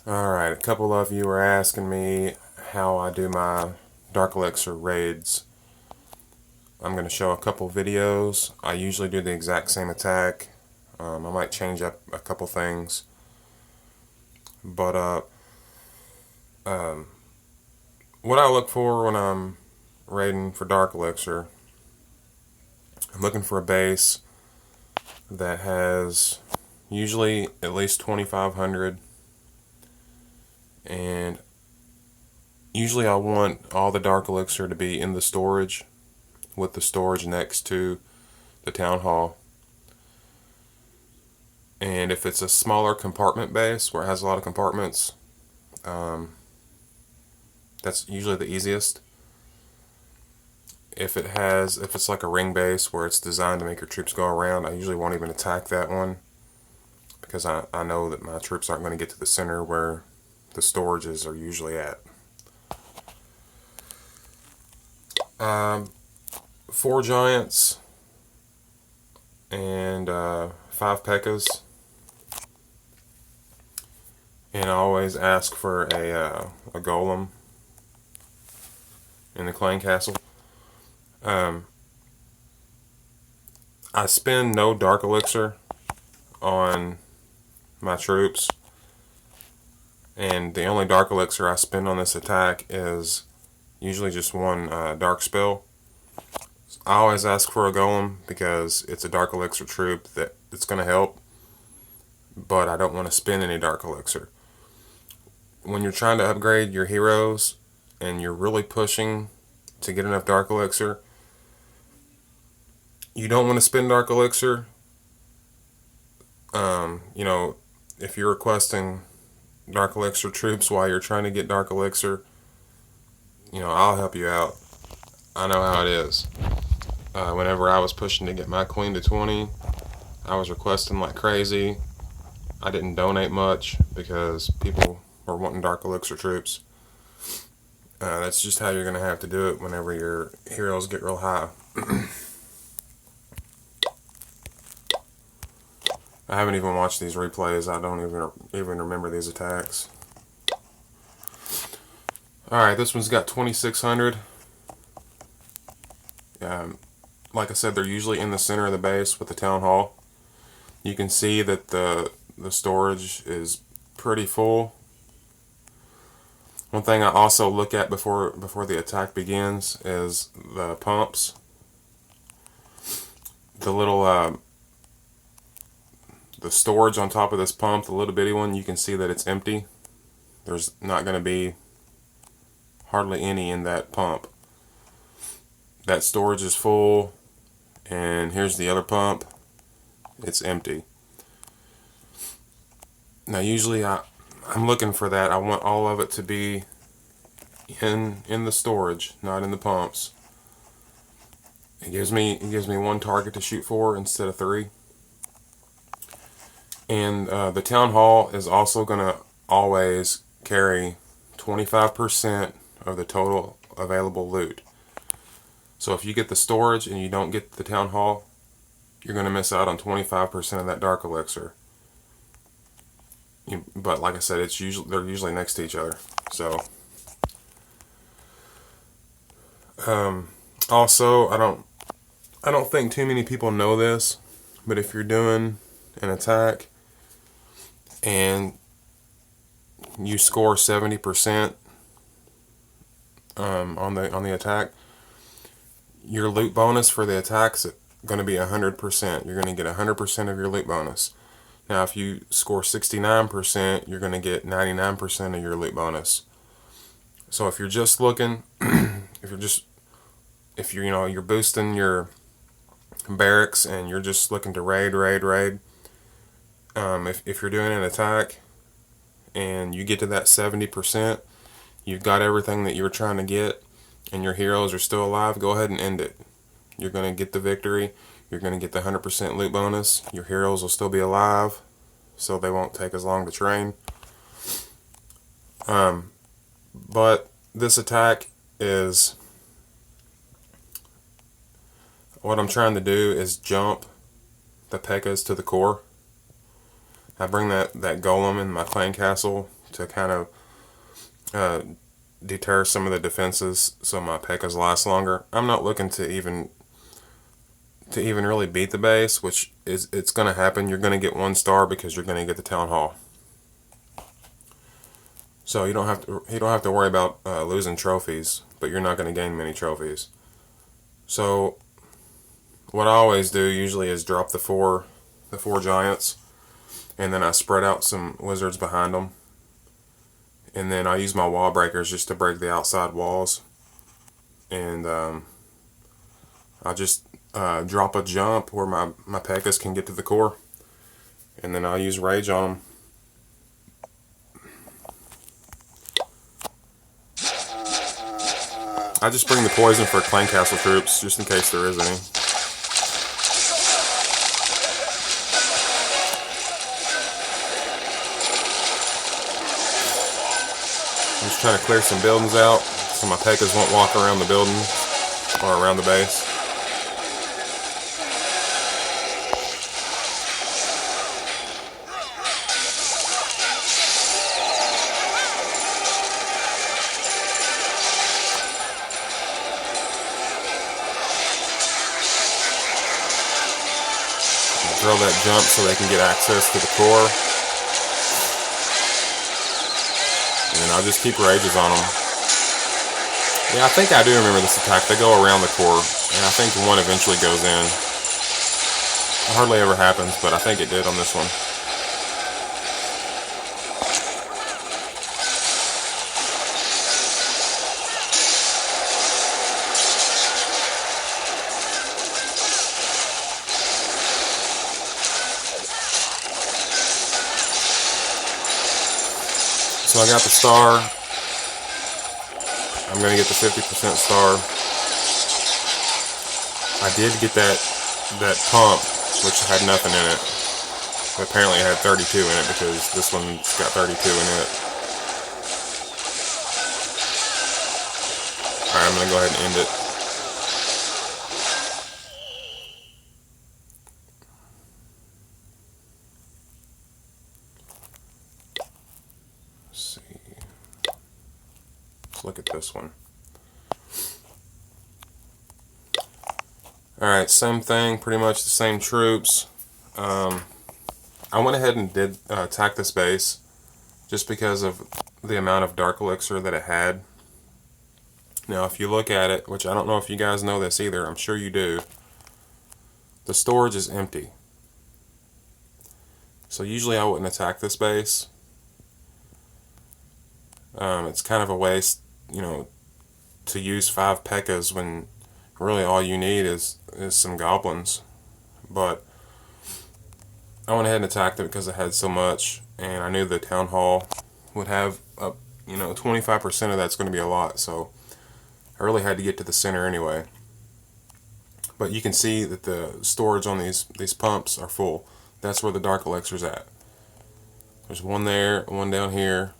Alright, a couple of you were asking me how I do my Dark Elixir raids. I'm going to show a couple videos. I usually do the exact same attack. I might change up a couple things. But what I look for when I'm raiding for Dark Elixir, I'm looking for a base that has usually at least 2,500, and usually I want all the Dark Elixir to be in the storage, with the storage next to the town hall. And if it's a smaller compartment base where it has a lot of compartments, that's usually the easiest. If it's like a ring base where it's designed to make your troops go around, I usually won't even attack that one, because I know that my troops aren't going to get to the center where the storages are usually at. 4 giants and 5 pekkas, and I always ask for a golem in the clan castle. I spend no Dark Elixir on my troops, and the only Dark Elixir I spend on this attack is usually just one Dark Spell. I always ask for a golem because it's a Dark Elixir troop that it's going to help, but I don't want to spend any Dark Elixir. When you're trying to upgrade your heroes and you're really pushing to get enough Dark Elixir, you don't want to spend Dark Elixir. If you're requesting Dark Elixir troops while you're trying to get Dark Elixir, I'll help you out. I know how it is. Whenever I was pushing to get my queen to 20, I was requesting like crazy. I didn't donate much because people were wanting Dark Elixir troops. That's just how you're going to have to do it whenever your heroes get real high. I haven't even watched these replays. I don't even remember these attacks. Alright, this one's got 2,600. Like I said, they're usually in the center of the base with the town hall. You can see that the storage is pretty full. One thing I also look at before the attack begins is the pumps. The little the storage on top of this pump, the little bitty one, you can see that it's empty. There's not going to be hardly any in that pump. That storage is full, and here's the other pump. It's empty. Now usually I'm looking for that. I want all of it to be in the storage, not in the pumps. It gives me one target to shoot for instead of 3. And the town hall is also going to always carry 25% of the total available loot. So if you get the storage and you don't get the town hall, you're going to miss out on 25% of that Dark Elixir. But like I said, they're usually next to each other. So also, I don't think too many people know this, but if you're doing an attack and you score 70% on the attack, your loot bonus for the attack's going to be 100%. You're going to get 100% of your loot bonus. Now, if you score 69%, you're going to get 99% of your loot bonus. So if you're just looking, if you're boosting your barracks and you're just looking to raid, if you're doing an attack and you get to that 70%, you've got everything that you were trying to get, and your heroes are still alive, go ahead and end it. You're going to get the victory. You're going to get the 100% loot bonus. Your heroes will still be alive, so they won't take as long to train. But this attack is... What I'm trying to do is jump the pekkas to the core. I bring that golem in my clan castle to kind of deter some of the defenses so my pekkas last longer. I'm not looking to even really beat the base, which is it's going to happen. You're going to get 1 star because you're going to get the town hall. So you don't have to worry about losing trophies, but you're not going to gain many trophies. So what I always do usually is drop the four giants, and then I spread out some wizards behind them, and then I use my wall breakers just to break the outside walls, and I just drop a jump where my pekkas can get to the core, and then I'll use rage on them. I just bring the poison for clan castle troops, just in case there is any. I'm just trying to clear some buildings out, so my pekkas won't walk around the building or around the base. Throw that jump so they can get access to the core. And then I'll just keep rages on them. Yeah, I think I do remember this attack. They go around the core, and I think one eventually goes in. It hardly ever happens, but I think it did on this one. So I got the star. I'm going to get the 50% star. I did get that pump, which had nothing in it. But apparently it had 32 in it because this one's got 32 in it. Alright, I'm going to go ahead and end it. Look at this one. Alright, same thing, pretty much the same troops. I went ahead and did attack this base just because of the amount of dark elixir that it had. Now if you look at it, which I don't know if you guys know this either, I'm sure you do, the storage is empty. So usually I wouldn't attack this base. It's kind of a waste, to use 5 pekkas when really all you need is some goblins. But I went ahead and attacked it because it had so much, and I knew the town hall would have 25% of that's going to be a lot, so I really had to get to the center anyway. But you can see that the storage on these pumps are full. That's where the dark elixir's at. There's one there, one down here.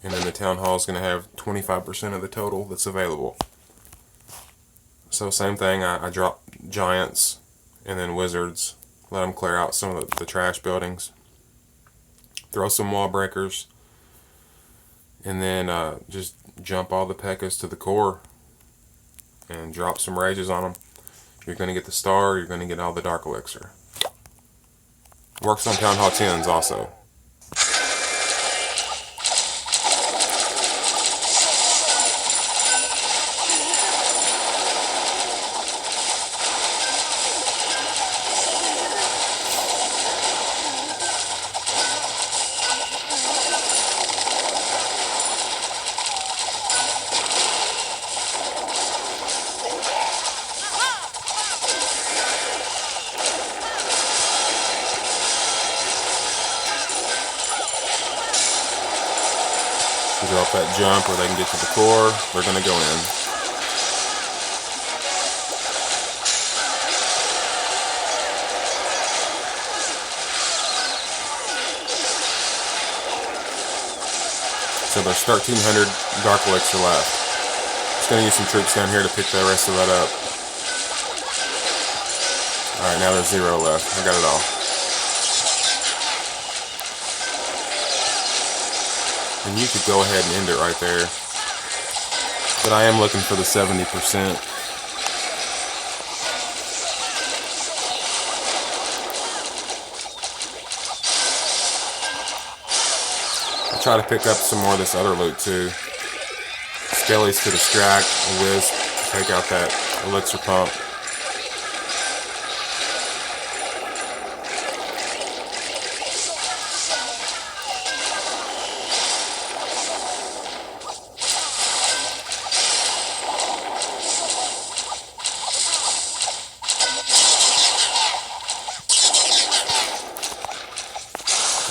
And then the town hall is going to have 25% of the total that's available. So same thing, I drop giants and then wizards. Let them clear out some of the trash buildings. Throw some wall breakers. And then just jump all the pekkas to the core. And drop some rages on them. You're going to get the star, you're going to get all the dark elixir. Works on town hall 10s also. Drop that jump where they can get to the core. They're going to go in. So there's 1,300 dark elixir left. Just going to use some troops down here to pick the rest of that up. Alright, now there's 0 left. I got it all. And you could go ahead and end it right there. But I am looking for the 70%. I'll try to pick up some more of this other loot too. Skellies to distract, a Wisp to take out that elixir pump.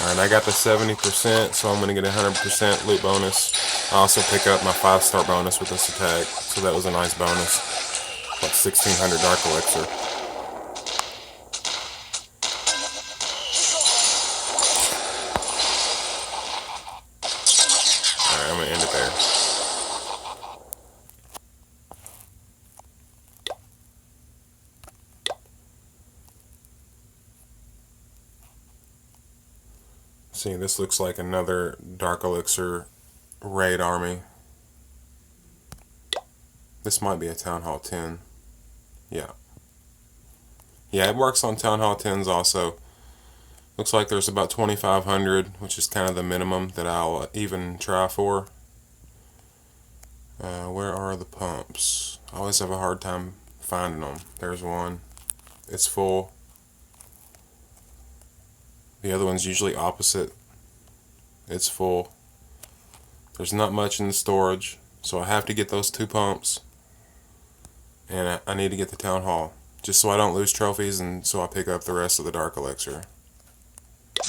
Alright, I got the 70%, so I'm going to get a 100% loot bonus. I also pick up my 5-star bonus with this attack, so that was a nice bonus. Like 1600 Dark Elixir. Alright, I'm going to end it there. See, this looks like another Dark Elixir raid army. This might be a Town Hall 10. Yeah. Yeah, it works on Town Hall 10s also. Looks like there's about 2,500, which is kind of the minimum that I'll even try for. Where are the pumps? I always have a hard time finding them. There's one. It's full. The other one's usually opposite. It's full. There's not much in the storage, so I have to get those 2 pumps. And I need to get the Town Hall, just so I don't lose trophies and so I pick up the rest of the Dark Elixir. I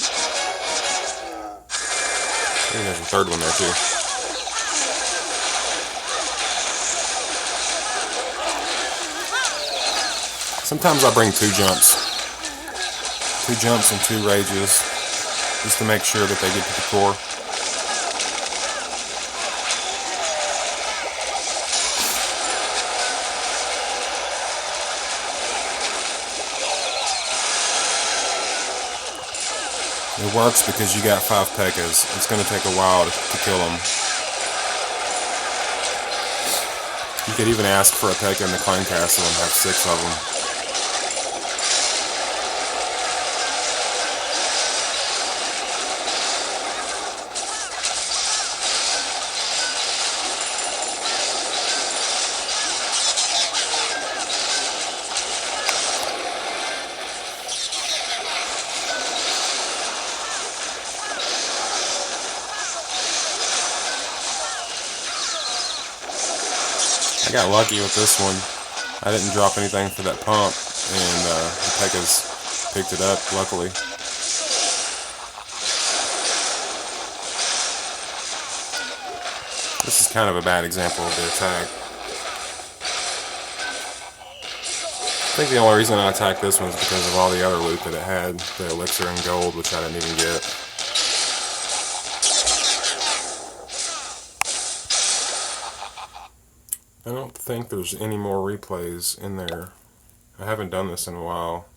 think there's a third one there too. Sometimes I bring 2 jumps. 2 jumps and 2 rages, just to make sure that they get to the core. It works because you got 5 pekkas. It's going to take a while to kill them. You could even ask for a pekka in the Clan Castle and have 6 of them. I got lucky with this one. I didn't drop anything for that pump, and the pekkas picked it up, luckily. This is kind of a bad example of the attack. I think the only reason I attacked this one is because of all the other loot that it had. The elixir and gold, which I didn't even get. I don't think there's any more replays in there. I haven't done this in a while.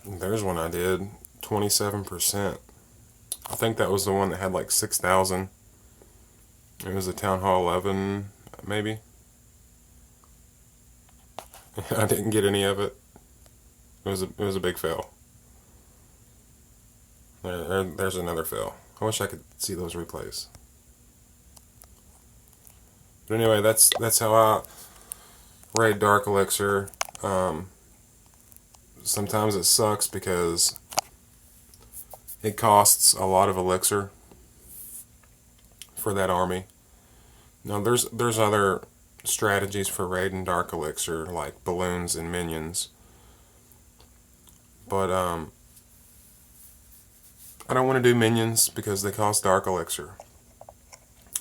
There's one I did, 27%. I think that was the one that had like 6,000. It was a Town Hall 11, maybe. I didn't get any of it. It was a big fail. There's another fail. I wish I could see those replays. But anyway, that's how I raid Dark Elixir. Sometimes it sucks because it costs a lot of elixir for that army. Now there's other strategies for raiding Dark Elixir, like balloons and minions. But I don't want to do minions because they cost Dark Elixir.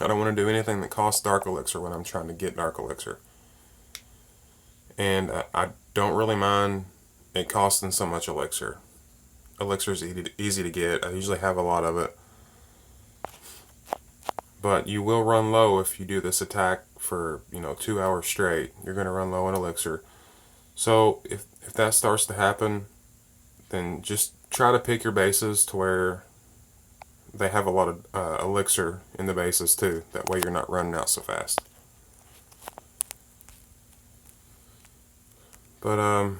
I don't want to do anything that costs Dark Elixir when I'm trying to get Dark Elixir. And I don't really mind it costing so much elixir. Elixir's easy to get. I usually have a lot of it. But you will run low if you do this attack for, 2 hours straight. You're going to run low on elixir. So if that starts to happen, then just try to pick your bases to where they have a lot of elixir in the bases too. That way you're not running out so fast. But I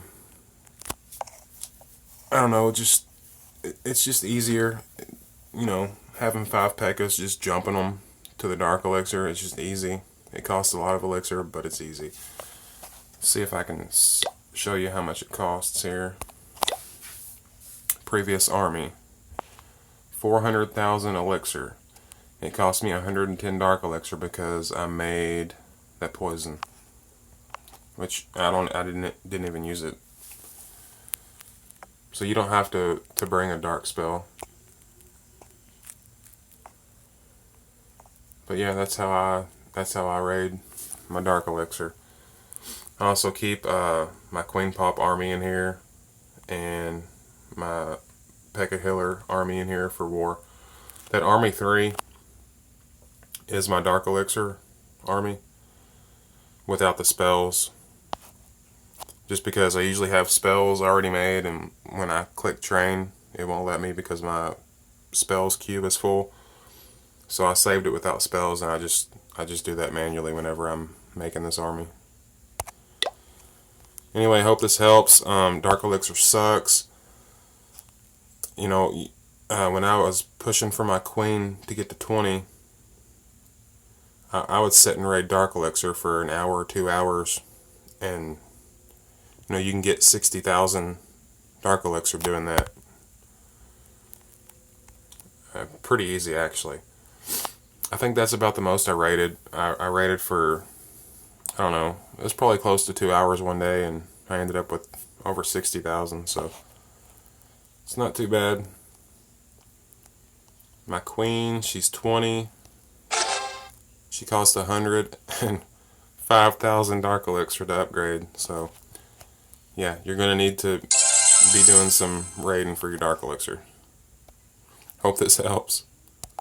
don't know, it's just easier, having 5 pekkas, just jumping them to the dark elixir. It's just easy. It costs a lot of elixir, but it's easy. Let's see if I can show you how much it costs here. Previous army, 400,000 elixir. It cost me 110 dark elixir because I made that poison, which I didn't even use it. So you don't have to bring a dark spell. But yeah, that's how I raid my dark elixir. I also keep my Queen Pop army in here and my Pekka Healer army in here for war. That army 3 is my dark elixir army without the spells. Just because I usually have spells already made, and when I click train, it won't let me because my spells cube is full. So I saved it without spells, and I just do that manually whenever I'm making this army. Anyway, I hope this helps. Dark elixir sucks. When I was pushing for my queen to get to 20, I would sit and raid dark elixir for an hour or 2 hours, and you can get 60,000 dark elixir doing that. Pretty easy, actually. I think that's about the most I rated. I rated for, I don't know, it was probably close to 2 hours one day, and I ended up with over 60,000, so it's not too bad. My queen, she's 20. She cost 100 and 5,000 dark elixir to upgrade, so yeah, you're going to need to be doing some raiding for your dark elixir. Hope this helps.